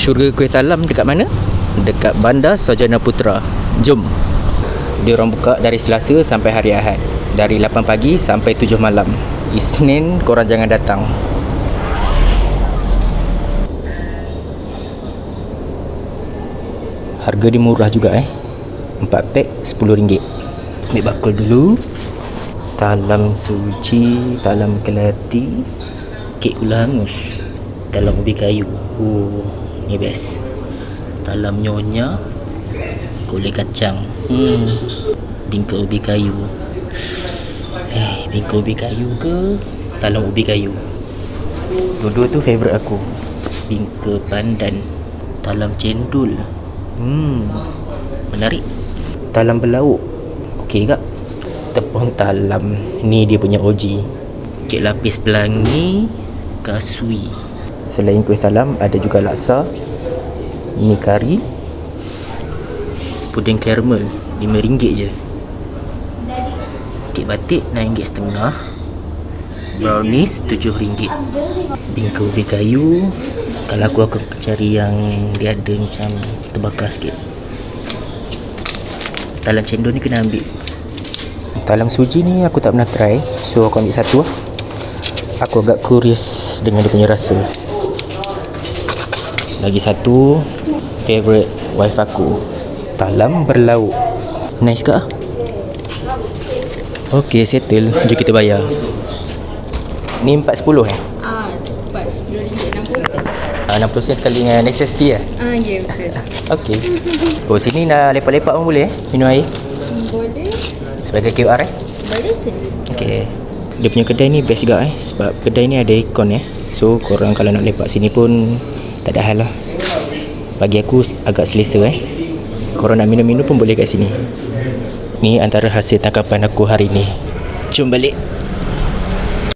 Syurga Kuih Talam dekat mana? Dekat Bandar Sarjana Putra. Jom. Dia orang buka dari Selasa sampai hari Ahad, dari 8 pagi sampai 7 malam. Isnin korang jangan datang. Harga dia murah juga 4 pack RM10. Ambil bakul dulu. Talam suci, talam keladi, kek gula hangus, talam ubi kayu. Ni best. Talam nyonya, gulai kacang, bingka ubi kayu. Bingka ubi kayu ke talam ubi kayu? Dua-dua tu favourite aku. Bingka pandan, talam cendol. Menarik. Talam berlauk. Okey tak? Tepung talam. Ni dia punya OG. Kek lapis pelangi, kasui. Selain kuih talam, ada juga laksa, mi kari, puding caramel RM5 je. Kek batik RM6.5. Brownies RM7. Bingka ubi kayu. Kalau aku akan cari yang dia ada macam terbakar sikit. Talam cendol ni kena ambil. Talam suji ni aku tak pernah try, so aku ambil satu lah. Aku agak curious dengan dia punya rasa. Lagi satu, favourite wife aku, talam berlauk. Nice ke? Okay, settle. Jom kita bayar. Ni 4.10 Sebab RM10 60 sen sekali dengan SST lah. Ya betul. Okay. Oh, sini nak lepak-lepak pun boleh minum air Boleh. sebagai QR Boleh sini. Okay. Dia punya kedai ni best juga sebab kedai ni ada aircon so korang kalau nak lepak sini pun tak ada hal lah. Bagi aku agak selesa Korang nak minum-minum pun boleh kat sini. Ni antara hasil tangkapan aku hari ni. Jom balik.